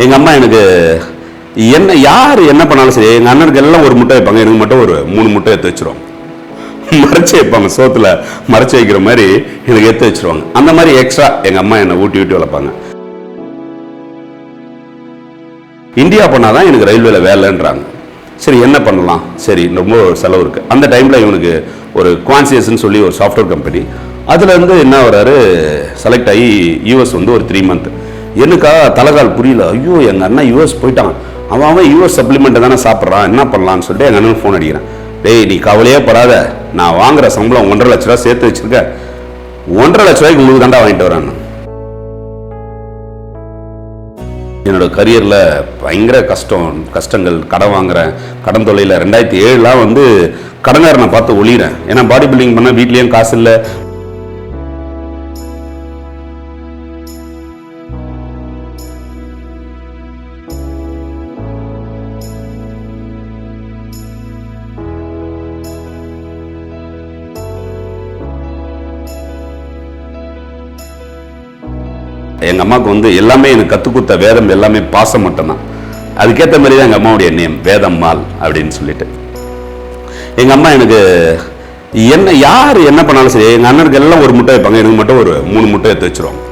எங்கள் அம்மா எனக்கு என்ன யார் என்ன பண்ணாலும் சரி, எங்கள் அண்ணனுக்கு எல்லாம் ஒரு முட்டை வைப்பாங்க, எனக்கு மட்டும் ஒரு 3 முட்டை எடுத்து வச்சிருவாங்க. மறைச்சி வைப்பாங்க, சோத்துல மறைச்சி வைக்கிற மாதிரி எனக்கு எடுத்து வச்சிருவாங்க. அந்த மாதிரி எக்ஸ்ட்ரா எங்கள் அம்மா என்னை ஊட்டி ஊட்டி வளர்ப்பாங்க. இந்தியா பண்ணாதான் எனக்கு ரயில்வேல வேலைன்றாங்க. சரி என்ன பண்ணலாம், சரி ரொம்ப செலவு இருக்குது. அந்த டைமில் இவனுக்கு ஒரு குவான்சியஸ்ன்னு சொல்லி ஒரு சாஃப்ட்வேர் கம்பெனி, அதுலேருந்து என்ன வராரு, செலக்ட் ஆகி யூஎஸ் வந்து ஒரு 3 மந்த். எனக்கா தலைகால் புரியல. ஐயோ எங்கள் அண்ணன் யூஎஸ் போயிட்டான், அவன் யூஎஸ் சப்ளிமெண்ட்டை தானே சாப்பிட்றான், என்ன பண்ணலான்னு சொல்லிட்டு எங்கள் அண்ணனுக்கு ஃபோன் அடிக்கிறேன். டேய் நீ கவலையே படாத, நான் வாங்குற சம்பளம் 1.5 லட்ச ரூபா சேர்த்து வச்சிருக்கேன், 1.5 லட்ச ரூபாய்க்கு உங்களுக்கு தாண்டா வாங்கிட்டு வரேன். என்னோட கரியரில் பயங்கர கஷ்டங்கள், கடன் வாங்குறேன், கடன் தொல்லையில் 2007 வந்து கடன்காரனை பார்த்து ஒளிகிறேன். ஏன்னா பாடி பில்டிங் பண்ண வீட்லேயும் காசு இல்லை. எங்கள் அம்மாவுக்கு வந்து எல்லாமே எனக்கு கற்றுக் கொடுத்த வேதம் எல்லாமே பாசம் மட்டும்தான். அதுக்கேற்ற மாதிரி தான் எங்கள் அம்மாவுடைய நேம் வேதம்மாள் அப்படின்னு சொல்லிட்டு. எங்கள் அம்மா எனக்கு என்ன யார் என்ன பண்ணாலும் சரி, எங்கள் அண்ணனுக்கு எல்லாம் ஒரு முட்டை வைப்பாங்க, எனக்கு மட்டும் ஒரு 3 முட்டை எடுத்து வச்சிருவாங்க.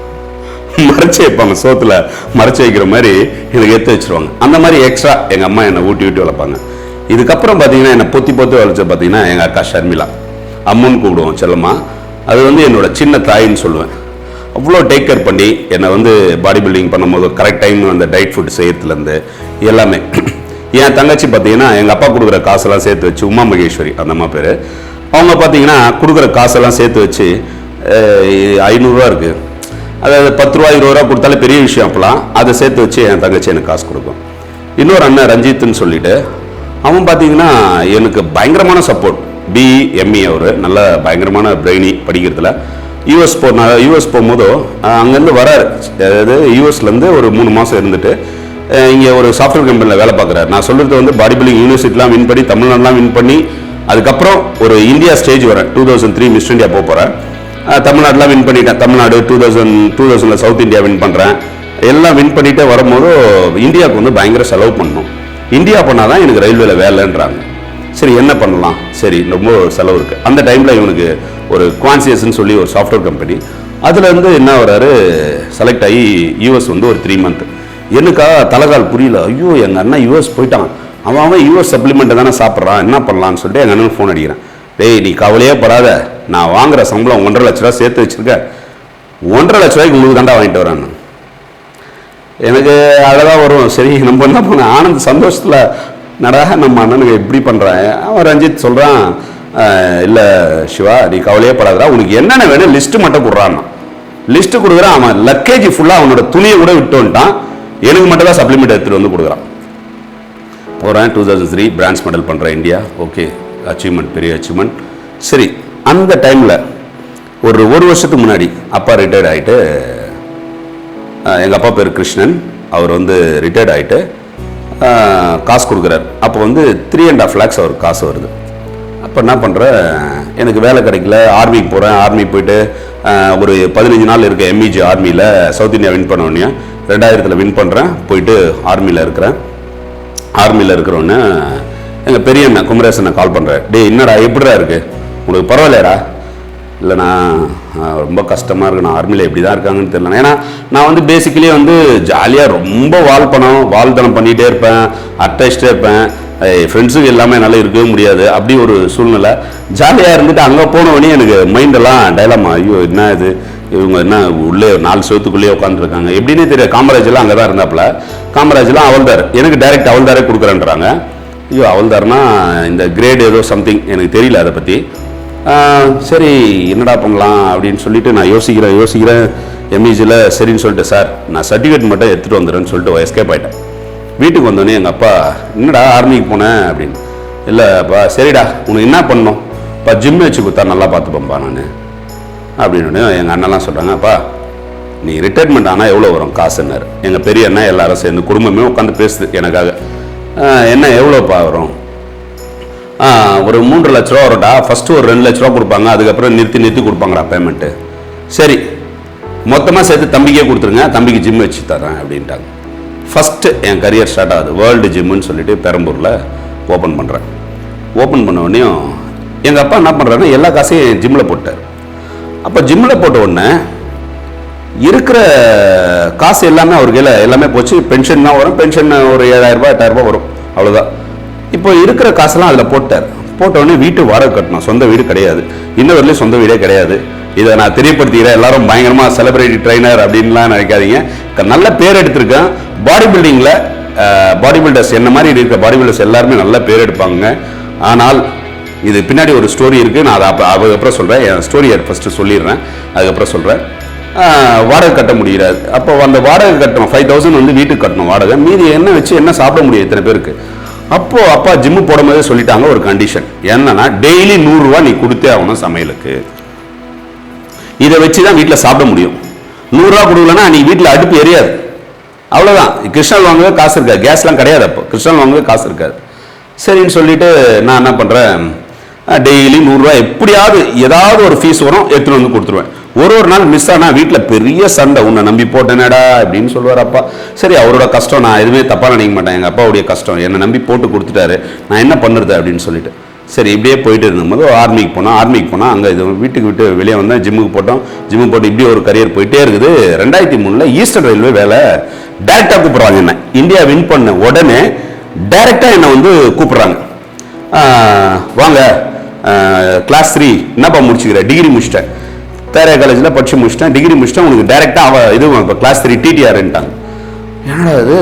மறைச்சி வைப்பாங்க, சோத்துல மறைச்சி வைக்கிற மாதிரி எனக்கு எடுத்து வச்சிருவாங்க. அந்த மாதிரி எக்ஸ்ட்ரா எங்கள் அம்மா என்னை ஊட்டி ஊட்டி வளர்ப்பாங்க. இதுக்கப்புறம் பார்த்தீங்கன்னா என்னை பொத்தி வளர்ச்ச பார்த்தீங்கன்னா எங்கள் அக்கா ஷர்மிளா, அம்முன்னு கூப்பிடுவோம் செல்லம்மா. அது வந்து என்னோட சின்ன தாயின்னு சொல்லுவேன். அவ்வளோ டேக் கேர் பண்ணி என்னை வந்து பாடி பில்டிங் பண்ணும்போது கரெக்ட் டைம் அந்த டயட் ஃபுட் செய்யறதுலேருந்து எல்லாமே. என் தங்கச்சி பார்த்தீங்கன்னா எங்கள் அப்பா கொடுக்குற காசெல்லாம் சேர்த்து வச்சு, உமா மகேஸ்வரி அந்த அம்மா பேர், அவங்க பார்த்தீங்கன்னா கொடுக்குற காசெல்லாம் சேர்த்து வச்சு 500 ரூபா இருக்குது, அதாவது 10 ரூபா 20 ரூபா கொடுத்தாலே பெரிய விஷயம். அப்போலாம் அதை சேர்த்து வச்சு என் தங்கச்சி எனக்கு காசு கொடுக்கும். இன்னொரு அண்ணன் ரஞ்சித்துன்னு சொல்லிட்டு, அவன் பார்த்தீங்கன்னா எனக்கு பயங்கரமான சப்போர்ட். BME அவர் நல்ல பயங்கரமான பிரெயினி படிக்கிறதுல. யூஎஸ் போகும்போதோ அங்கேருந்து வராரு, அதாவது யூஎஸ்லேருந்து ஒரு 3 மாதம் இருந்துட்டு இங்கே ஒரு சாஃப்ட்வேர் கம்பெனியில் வேலை பார்க்குறாரு. நான் சொல்கிறது வந்து பாடி பில்டிங் யூனிவர்சிட்டிலாம் வின் பண்ணி, தமிழ்நாடுலாம் வின் பண்ணி, அதுக்கப்புறம் ஒரு இந்தியா ஸ்டேஜ் வரேன். 2003 மிஸ் இந்தியா போகிறேன். தமிழ்நாடுலாம் வின் பண்ணிட்டேன். தமிழ்நாடு 2000 சவுத் இந்தியா வின் பண்ணுறேன். எல்லாம் வின் பண்ணிகிட்டே வரும்போது இந்தியாவுக்கு வந்து பயங்கர செலவு பண்ணணும். இந்தியா பண்ணால் தான் எனக்கு ரயில்வேல வேலைன்றாங்க. சரி என்ன பண்ணலாம், சரி ரொம்ப செலவு இருக்குது. அந்த டைமில் இவனுக்கு ஒரு குவான்சியஸ்ன்னு சொல்லி ஒரு சாஃப்ட்வேர் கம்பெனி, அதுலேருந்து என்ன வராரு, செலக்ட் ஆகி யூஎஸ் வந்து ஒரு 3 மந்த். எனக்கா தலைகால் புரியல. ஐயோ எங்கள் அண்ணன் யூஎஸ் போயிட்டான், அவன் யூஎஸ் சப்ளிமெண்ட்டை தானே சாப்பிட்றான், என்ன பண்ணலான்னு சொல்லிட்டு எங்கள் அண்ணனுக்கு ஃபோன் அடிக்கிறேன். டேய் நீ கவலையே படாத, நான் வாங்குற சம்பளம் 1.5 லட்ச ரூபா சேர்த்து வச்சிருக்கேன், 1.5 லட்ச ரூபாய்க்கு உங்களுக்கு தாண்டா வாங்கிட்டு வரேன். எனக்கு அழகாக வரும். சரி நம்ம என்ன பண்ண ஆனந்த் சந்தோஷத்தில் நடா நம்ம அண்ணனுக்கு எப்படி பண்ணுறான். அவன் ரஞ்சித் சொல்கிறான், இல்லை சிவா நீ கவலையே படாதா, உனக்கு என்னென்ன வேணும் லிஸ்ட்டு மட்டும் கொடுறான்னா. லிஸ்ட்டு கொடுக்குறான். அவன் லக்கேஜ் ஃபுல்லாக அவனோட துணியை கூட விட்டு வந்துட்டான், எனக்கு மட்டும் தான் சப்ளிமெண்ட் எடுத்துகிட்டு வந்து கொடுக்குறான். போகிறேன். 2003 பிரான்ஸ் மெடல் பண்ணுறேன் இந்தியா. ஓகே, அச்சீவ்மெண்ட், பெரிய அச்சீவ்மெண்ட். சரி அந்த டைமில் ஒரு வருஷத்துக்கு முன்னாடி அப்பா ரிட்டையர்ட் ஆகிட்டு, எங்கள் அப்பா பேர் கிருஷ்ணன், அவர் வந்து ரிட்டையர்ட் ஆகிட்டு காசு கொடுக்குறாரு. அப்போ வந்து 3.5 lakhs அவருக்கு காசு வருது. அப்போ என்ன பண்ணுறேன், எனக்கு வேலை கிடைக்கல, ஆர்மிக்கு போகிறேன். ஆர்மி போயிட்டு ஒரு 15 நாள் இருக்க MEG ஆர்மியில் சவுத் இந்தியா வின் பண்ண உடனே 2000 வின் பண்ணுறேன். போயிட்டு ஆர்மியில் இருக்கிறேன். ஆர்மியில் இருக்கிறோன்னே எங்கள் பெரிய அண்ணன் குமரேசனை கால் பண்ணுறேன். டே என்னடா எப்படிடா இருக்குது, உனக்கு பரவாயில்லையடா? இல்லைண்ணா ரொம்ப கஷ்டமாக இருக்கு, நான் ஆர்மியில் எப்படி தான் இருக்காங்கன்னு தெரியல. ஏன்னா நான் வந்து பேசிக்கலி வந்து ஜாலியாக ரொம்ப வாழ்த்தனம் பண்ணிகிட்டே இருப்பேன், அட்டாச்சிட்டே இருப்பேன். ஃப்ரெண்ட்ஸுக்கு எல்லாமே என்னால் இருக்கவே முடியாது. அப்படி ஒரு சூழ்நிலை. ஜாலியாக இருந்துட்டு அங்கே போனவொடனே எனக்கு மைண்டெல்லாம் டைலாமா, ஐயோ என்ன இது, இவங்க என்ன உள்ளே 4 செவத்துக்குள்ளேயே உட்காந்துருக்காங்க எப்படின்னே தெரியாது. காமராஜெலாம் அங்கே தான் இருந்தாப்புல. காமராஜெலாம் அவள்தார், எனக்கு டைரெக்ட் அவள்தாரே கொடுக்குறேன்றாங்க. ஐயோ அவள்தார்னா இந்த கிரேட் ஏதோ சம்திங் எனக்கு தெரியல அதை பற்றி. சரி என்னடா பண்ணலாம் அப்படின்னு சொல்லிட்டு நான் யோசிக்கிறேன். MEGயில் சரின்னு சொல்லிட்டு, சார் நான் சர்டிஃபிகேட் மட்டும் எடுத்துகிட்டு வந்துடுறேன்னு சொல்லிட்டு எஸ்கேப் ஆகிட்டேன். வீட்டுக்கு வந்தோடனே எங்கள் அப்பா, என்னடா ஆர்மிக்கு போனேன் அப்படின்னு. இல்லைப்பா சரிடா உனக்கு என்ன பண்ணணும், இப்போ ஜிம் வச்சு கொடுத்தா நல்லா பார்த்துப்பேன்ப்பா நான் அப்படின்னு. எங்கள் அண்ணெல்லாம் சொல்கிறாங்க, அப்பா நீ ரிட்டையர்மெண்ட் ஆனால் எவ்வளோ வரும் காசுன்னாரு. எங்கள் பெரிய அண்ணா எல்லாரும் சேர்ந்து குடும்பமே உட்காந்து பேசுது எனக்காக. என்ன எவ்வளோப்பா வரும்? ஒரு 3 லட்ச ரூபா வரும்டா. ஃபஸ்ட்டு ஒரு 2 லட்ச ரூபா கொடுப்பாங்க, அதுக்கப்புறம் நிறுத்தி கொடுப்பாங்கடா பேமெண்ட்டு. சரி மொத்தமாக சேர்த்து தம்பிக்கே கொடுத்துருங்க, தம்பிக்கு ஜிம் வச்சு தரேன் அப்படின்ட்டாங்க. ஃபஸ்ட்டு என் கரியர் ஸ்டார்ட் ஆகுது. வேர்ல்டு ஜிம்முன்னு சொல்லிட்டு பெரம்பூரில் ஓப்பன் பண்ணுறேன். ஓப்பன் பண்ண உடனேயும் எங்கள் அப்பா என்ன பண்ணுறாருன்னா எல்லா காசையும் ஜிம்மில் போட்டார். அப்போ ஜிம்மில் போட்ட உடனே இருக்கிற காசு எல்லாமே அவர் கையில் எல்லாமே போச்சு. பென்ஷன் தான் வரும், பென்ஷன் ஒரு 7,000 8,000 வரும், அவ்வளோதான். இப்போ இருக்கிற காசெல்லாம் அதில் போட்டார். போட்ட உடனே வீட்டு வாடகை கட்டணும். சொந்த வீடு கிடையாது, இன்ன வரையிலும் சொந்த வீடே கிடையாது. இதை நான் தெரியப்படுத்திக்கிறேன். எல்லாரும் பயங்கரமாக செலிபிரிட்டி ட்ரைனர் அப்படின்லாம் நினைக்காதீங்க. நல்ல பேர் எடுத்திருக்கேன். பாடி பில்டிங்கில் பாடி பில்டர்ஸ் என்ன மாதிரி இருக்க பாடி பில்டர்ஸ் எல்லாருமே நல்ல பேர் எடுப்பாங்க. ஆனால் இது பின்னாடி ஒரு ஸ்டோரி இருக்குது. நான் அதை அதுக்கப்புறம் சொல்கிறேன். என் ஸ்டோரியை ஃபஸ்ட்டு சொல்லிடுறேன், அதுக்கப்புறம் சொல்கிறேன். வாடகை கட்ட முடியாது. அப்போ அந்த வாடகை கட்டணும் 5,000 வந்து வீட்டுக்கு கட்டணும் வாடகை. மீதி என்ன வச்சு என்ன சாப்பிட முடியும் இத்தனை பேருக்கு? அப்போது அப்பா ஜிம்மு போடும்போதே சொல்லிட்டாங்க ஒரு கண்டிஷன் என்னன்னா, டெய்லி 100 ரூபா நீ கொடுத்தே ஆகணும் சமையலுக்கு. இதை வச்சு தான் வீட்டில் சாப்பிட முடியும். 100 ரூபா கொடுக்கலன்னா நீ வீட்டில் அடுப்பு எரியாது, அவ்வளோதான். கிருஷ்ணால் வாங்கவே காசு இருக்காது, கேஸ்லாம் கிடையாது. அப்போ கிருஷ்ணால் வாங்கவே காசு இருக்காது. சரின்னு சொல்லிட்டு நான் என்ன பண்ணுறேன், டெய்லி 100 ரூபா எப்படியாவது ஏதாவது ஒரு ஃபீஸ் வரும், எடுத்துகிட்டு வந்து கொடுத்துருவேன். ஒரு நாள் மிஸ் ஆனால் வீட்டில் பெரிய சண்டை. உன்னை நம்பி போட்டேனடா அப்படின்னு சொல்லுவார் அப்பா. சரி, அவரோட கஷ்டம், நான் எதுவுமே தப்பாக நினைக்க மாட்டேன். எங்கள் அப்பாவுடைய கஷ்டம், என்னை நம்பி போட்டு கொடுத்துட்டாரு, நான் என்ன பண்ணுறது அப்படின்னு சொல்லிட்டு சரி இப்படியே போயிட்டு இருந்தபோது ஆர்மிக்கு போனால் அங்கே இது வீட்டுக்கு விட்டு வெளியே வந்தேன். ஜிம்முக்கு போட்டோம். ஜிம்முக்கு போட்டு இப்படி ஒரு கரியர் போயிட்டே இருக்குது. 2003 ஈஸ்டர்ன் ரயில்வே வேலை டைரெக்டாக கூப்பிட்றாங்க. என்ன இந்தியா வின் பண்ண உடனே டைரெக்டாக என்னை வந்து கூப்பிட்றாங்க. வாங்க கிளாஸ் 3 என்னப்பா முடிச்சுக்கிற, டிகிரி முடிச்சிட்டேன், தேரே காலேஜில் படிச்சு முடிச்சிட்டேன், டிகிரி முடிச்சிட்டேன், உனக்கு டைரெக்டாக இது இப்போ கிளாஸ் 3 டிடிஆர்ன்ட்டாங்க. ஏன்னா அது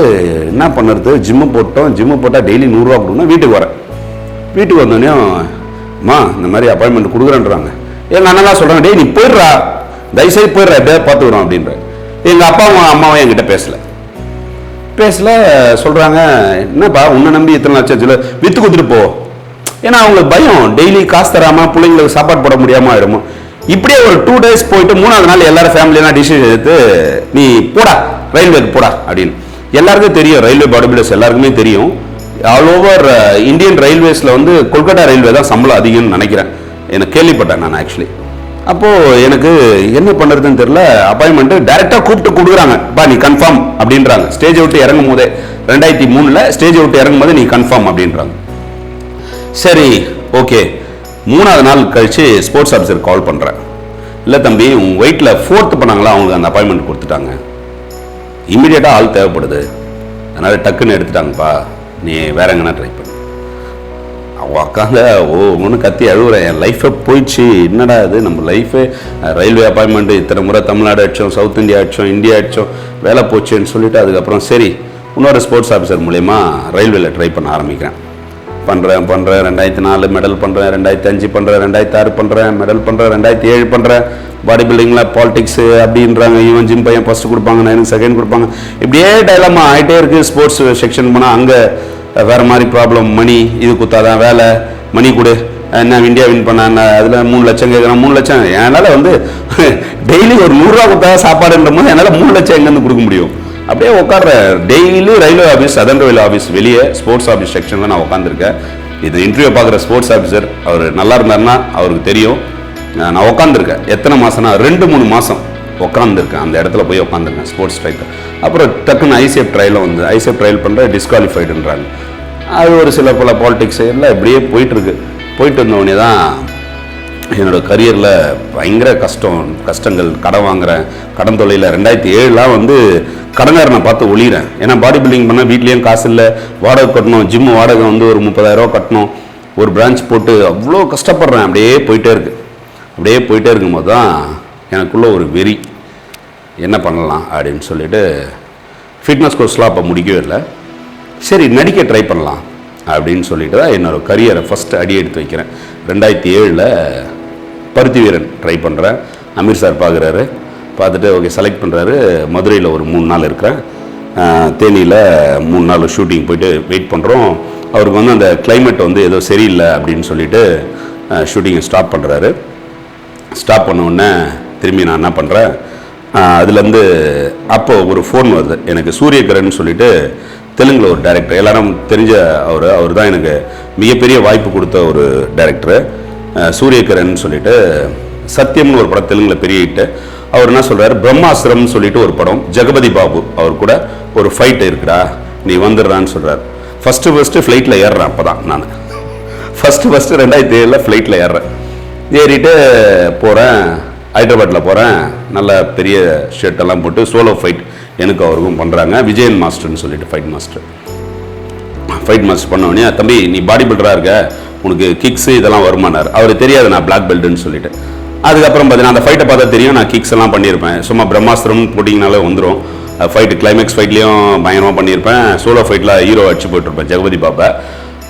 என்ன பண்ணுறது, ஜிம்மு போட்டால் டெய்லி 100 ரூபா கொடுக்கணும். வீட்டுக்கு வந்தோடனே அம்மா இந்த மாதிரி அப்பாயின்மெண்ட் கொடுக்குறேன்றாங்க. எங்கள் அண்ணெல்லாம் சொல்கிறாங்க, டேய் நீ போயிடுறா, தயவுசெய்து போயிடுறா, எப்படியா பார்த்துக்குறோம் அப்படின்ற. எங்கள் அப்பாவும் அம்மாவும் என்கிட்ட பேசல சொல்கிறாங்க, என்னப்பா உன்னை நம்பி இத்தனை லட்சம் விற்று கொடுத்துட்டு போ. ஏன்னா அவங்களுக்கு பயம், டெய்லி காசு தராமல் பிள்ளைங்களுக்கு சாப்பாடு போட முடியாமல் ஆகிடுமோ. இப்படியே ஒரு 2 days போயிட்டு 3ஆவது நாள் எல்லாரும் ஃபேமிலியெல்லாம் டிசிஷன் எடுத்து நீ போடா ரயில்வேக்கு போடா அப்படின்னு. எல்லாருக்கும் தெரியும், ரயில்வே பாடி பில்டர்ஸ் எல்லாருக்குமே தெரியும். ஆல் ஓவர் இந்தியன் ரயில்வேஸில் வந்து கொல்கட்டா ரயில்வே தான் சம்பளம் அதிகம்னு நினைக்கிறேன், எனக்கு கேள்விப்பட்டேன் நான் ஆக்சுவலி. அப்போது எனக்கு என்ன பண்ணுறதுன்னு தெரியல. அப்பாயின்மெண்ட்டு டைரெக்டாக கூப்பிட்டு கொடுக்குறாங்க, பா நீ கன்ஃபார்ம் அப்படின்றாங்க. ஸ்டேஜை விட்டு இறங்கும் போதே 2003 ஸ்டேஜை விட்டு இறங்கும் போது நீ கன்ஃபார்ம் அப்படின்றாங்க. சரி ஓகே. 3ஆவது நாள் கழிச்சு ஸ்போர்ட்ஸ் ஆஃபீஸர் கால் பண்ணுறேன். இல்லை தம்பி உங்கள் வெயிட்டில் 4th பண்ணாங்களா, அவங்களுக்கு அந்த அப்பாயின்மெண்ட் கொடுத்துட்டாங்க, இமீடியட்டாக ஆள் தேவைப்படுது, அதனால் டக்குன்னு எடுத்துட்டாங்கப்பா, நீ வேற எங்கன்னா ட்ரை பண்ணு. உக்காந்த ஒன்று கத்தி அழுகுறேன். என் லைஃபை போயிடுச்சு, என்னடா இது நம்ம லைஃபு, ரயில்வே அப்பாயின்மெண்ட்டு இத்தனை முறை தமிழ்நாடு அடித்தோம், சவுத் இந்தியா அடித்தோம், இந்தியா அடித்தோம், வேலை போச்சுன்னு சொல்லிட்டு அதுக்கப்புறம் சரி இன்னொரு ஸ்போர்ட்ஸ் ஆஃபீஸர் மூலயமா ரயில்வேல ட்ரை பண்ண ஆரம்பிக்கிறேன். பண்ணுறேன் 2004 மெடல் பண்ணுறேன், 2005 பண்ணுறேன், 2006 பண்ணுறேன், மெடல் பண்ணுறேன், 2007 பண்ணுறேன். பாடி பில்டிங்கில் பாலிடிக்ஸு அப்படின்றாங்க. ஈவன் ஜிம் பையன் ஃபஸ்ட்டு கொடுப்பாங்க, நான் எனக்கு செகண்ட் கொடுப்பாங்க. இப்படியே டைலமா ஆகிட்டே இருக்குது. ஸ்போர்ட்ஸ் செக்ஷன் போனால் அங்கே வேறு மாதிரி ப்ராப்ளம், மணி இது குத்தாதான் வேலை, மணி கொடு, என்ன இந்தியா வின் பண்ண அதில் 3 லட்சம் கேட்குறேன். 3 லட்சம் என்னால் வந்து டெய்லி ஒரு 100 ரூபா கொடுத்தா சாப்பாடுன்ற போது என்னால் 3 லட்சம் எங்கேருந்து கொடுக்க முடியும்? அப்படியே உட்காடுற daily railway office, southern railway office வெளியே ஸ்போர்ட்ஸ் ஆஃபீஸ் செக்ஷனில் நான் உட்காந்துருக்கேன். இது இன்டர்வியூ பார்க்குற ஸ்போர்ட்ஸ் ஆஃபீஸர் அவர் நல்லா இருந்தாருன்னா அவருக்கு தெரியும். நான் உட்காந்துருக்கேன் எத்தனை மாதம்னா 2-3 மாதம் உட்காந்துருக்கேன். அந்த இடத்துல போய் உட்காந்துருக்கேன் ஸ்போர்ட்ஸ் ட்ரைக்கர். அப்புறம் டக்குன்னு ஐசிஎஃப் ட்ரையலும் வந்து ஐசிஎஃப் ட்ரையல் பண்ணுற டிஸ்குவாலிஃபைடுன்றாங்க. அது ஒரு சில பல பாலிடிக்ஸ் எல்லாம் இப்படியே போயிட்டுருக்கு. போயிட்டு இருந்தவொடனே தான் என்னோடய கரியரில் பயங்கர கஷ்டங்கள், கடன் வாங்குகிறேன், கடன் தொழிலில் 2007 வந்து கடன்காரனை பார்த்து ஒளிகிறேன். ஏன்னா பாடி பில்டிங் பண்ணால் வீட்லேயும் காசு இல்லை, வாடகை கட்டணும், ஜிம்மு வாடகை வந்து ஒரு 30,000 ரூபா கட்டணும், ஒரு பிரான்ச் போட்டு அவ்வளோ கஷ்டப்படுறேன். அப்படியே போயிட்டே இருக்கும்போது தான் எனக்குள்ள ஒரு வெறி, என்ன பண்ணலாம் அப்படின்னு சொல்லிட்டு ஃபிட்னஸ் கோர்ஸ்லாம் அப்போ முடிக்கவே இல்லை. சரி நடிக்க ட்ரை பண்ணலாம் அப்படின்னு சொல்லிட்டு தான் என்னோடய கரியரை ஃபஸ்ட்டு அடி எடுத்து வைக்கிறேன். 2007 பருத்தி வீரன் ட்ரை பண்ணுறேன். அமீர் சார் பார்க்குறாரு, பார்த்துட்டு ஓகே செலக்ட் பண்ணுறாரு. மதுரையில் ஒரு 3 நாள் இருக்கிறேன், தேனியில் 3 நாள் ஷூட்டிங் போயிட்டு வெயிட் பண்ணுறோம். அவருக்கு வந்து அந்த கிளைமேட் வந்து ஏதோ சரியில்லை அப்படின்னு சொல்லிட்டு ஷூட்டிங்கை ஸ்டாப் பண்ணுறாரு. ஸ்டாப் பண்ண உடனே திரும்பி நான் என்ன பண்ணுறேன், அதுலேருந்து அப்போது ஒரு ஃபோன் வருது எனக்கு. சூரியகரன் சொல்லிட்டு தெலுங்கில் ஒரு டைரக்டர், எல்லாரும் தெரிஞ்ச அவர் தான் எனக்கு மிகப்பெரிய வாய்ப்பு கொடுத்த ஒரு டைரக்டரு. சூரியகரன் சொல்லிட்டு சத்தியம்னு ஒரு படம் தெலுங்குல பெரிய ஹிட். அவர் என்ன சொல்றாரு, பிரம்மாஸ்திரம்னு சொல்லிட்டு ஒரு படம், ஜெகபதி பாபு அவர் கூட ஒரு ஃபைட் இருக்குடா, நீ வந்துடுறான்னு சொல்றாரு. ஃபர்ஸ்ட் ஃப்ளைட்டில் ஏறுறேன். அப்போ தான் நான் ஃபர்ஸ்ட் 2007 ஃப்ளைட்டில் ஏறிட்டு போகிறேன், ஹைதராபாத்தில் போகிறேன். நல்ல பெரிய ஷர்ட்டெல்லாம் போட்டு சோலோ ஃபைட் எனக்கு அவருக்கும் பண்ணுறாங்க. விஜயன் மாஸ்டர்னு சொல்லிட்டு ஃபைட் மாஸ்டர் பண்ணோடனே, தம்பி நீ பாடி பில்டராக இருக்க, உனக்கு கிக்ஸு இதெல்லாம் வருமானார். அவருக்கு தெரியாது நான் பிளாக் பெல்ட்டுன்னு சொல்லிட்டு. அதுக்கப்புறம் பார்த்தீங்கன்னா அந்த ஃபைட்டை பார்த்தா தெரியும் நான் கிக்ஸ் எல்லாம் பண்ணியிருப்பேன். சும்மா பிரம்மாஸ்திரம் போட்டிங்கனாலே வந்துடும். ஃபைட்டு கிளைமேக்ஸ் ஃபைட்லேயும் பயங்கரமாக பண்ணியிருப்பேன். சோலோ ஃபைட்டில் ஹீரோ அடிச்சு போயிட்டுருப்பேன் ஜெகபதி பாபா.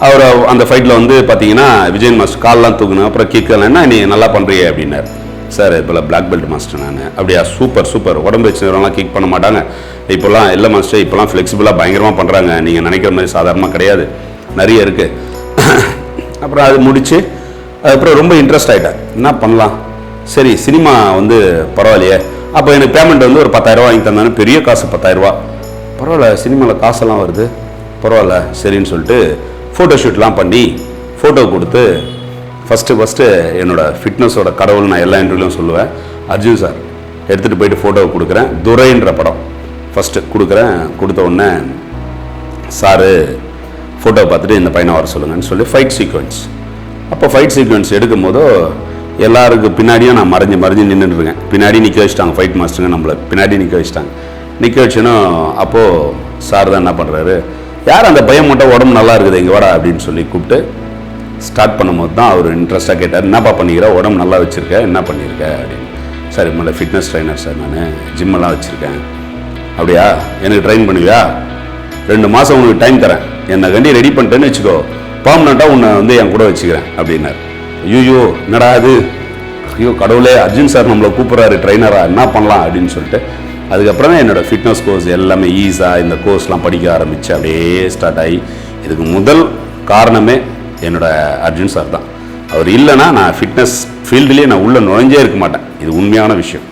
அவர் அந்த ஃபைட்டில் வந்து பார்த்தீங்கன்னா விஜயன் மாஸ்டர் கால்லாம் தூக்குனேன், அப்புறம் கிக்கெல்லாம் நீ நல்லா பண்ணுறியே அப்படின்னார். சார் இப்போ பிளாக் பெல்ட் மாஸ்டர் நான். அப்படியா, சூப்பர், உடம்பு வச்சுருவங்களாம் கிக் பண்ண மாட்டாங்க இப்போல்லாம். இல்லை மாஸ்டர், இப்போல்லாம் ஃப்ளெக்சிபிளாக பயங்கரமாக பண்ணுறாங்க, நீங்கள் நினைக்கிற மாதிரி சாதாரணமாக கிடையாது, நிறைய இருக்குது. அப்புறம் அது முடிச்சு அதுக்கப்புறம் ரொம்ப இன்ட்ரெஸ்ட் ஆகிட்டேன், என்ன பண்ணலாம், சரி சினிமா வந்து பரவாயில்லையே. அப்போ எனக்கு பேமெண்ட் வந்து ஒரு 10,000 வாங்கி தந்தானே, பெரிய காசு 10,000. பரவாயில்ல, சினிமாவில் காசெல்லாம் வருது, பரவாயில்ல சரின்னு சொல்லிட்டு ஃபோட்டோ ஷூட்லாம் பண்ணி ஃபோட்டோ கொடுத்து ஃபஸ்ட்டு என்னோடய ஃபிட்னஸோட கடவுள் நான் எல்லா இன்டர்வியூலையும் சொல்லுவேன். அர்ஜுன் சார் எடுத்துகிட்டு போயிட்டு ஃபோட்டோவை கொடுக்குறேன். துரைன்ற படம் ஃபஸ்ட்டு கொடுக்குறேன். கொடுத்த உடனே சாரு ஃபோட்டோவை பார்த்துட்டு இந்த பையனை வர சொல்லுங்கன்னு சொல்லி ஃபைட் சீக்வன்ஸ். அப்போ ஃபைட் சீக்வன்ஸ் எடுக்கும் போதோ எல்லாருக்கு பின்னாடியும் நான் மறைஞ்சு நின்றுட்டுருக்கேன். பின்னாடி நிற்க வச்சுட்டாங்க ஃபைட் மாஸ்டருங்க, நம்மளை பின்னாடி நிற்க வச்சுட்டாங்க. நிற்க வச்சுன்னா அப்போது சார் தான் என்ன பண்ணுறாரு, யார் அந்த பையன் மட்டும் உடம்பு நல்லா இருக்குது இங்கே வாடா அப்படின்னு சொல்லி கூப்பிட்டு ஸ்டார்ட் பண்ணும்போது தான் அவர் இன்ட்ரெஸ்ட்டாக கேட்டார், என்னப்பா பண்ணிக்கிற, உடம்பு நல்லா வச்சுருக்க, என்ன பண்ணியிருக்க அப்படின்னு. சார் மேலே ஃபிட்னஸ் ட்ரைனர் சார், நான் ஜிம்மெல்லாம் வச்சுருக்கேன். அப்படியா, எனக்கு ட்ரெயின் பண்ணுவியா, 2 மாதம் உனக்கு டைம் தரேன், என்னை கண்டி ரெடி பண்ணிட்டேன்னு வச்சுக்கோ, பர்மனெண்ட்டாக உன்னை வந்து என் கூட வச்சுக்கிறேன் அப்படின்னார். ஐயோ என்னடா அது, ஐயோ கடவுளே, அர்ஜுன் சார் நம்மளை கூப்பிட்றாரு ட்ரைனராக, என்ன பண்ணலாம் அப்படின்னு சொல்லிட்டு அதுக்கப்புறம் தான் என்னோடய ஃபிட்னஸ் கோர்ஸ் எல்லாமே ஈஸாக இந்த கோர்ஸ்லாம் படிக்க ஆரம்பித்து அப்படியே ஸ்டார்ட் ஆகி, இதுக்கு முதல் காரணமே என்னோட அர்ஜுன் சார் தான். அவர் இல்லைன்னா நான் ஃபிட்னஸ் ஃபீல்டுலேயே நான் உள்ளே நுழைஞ்சே இருக்க மாட்டேன். இது உண்மையான விஷயம்.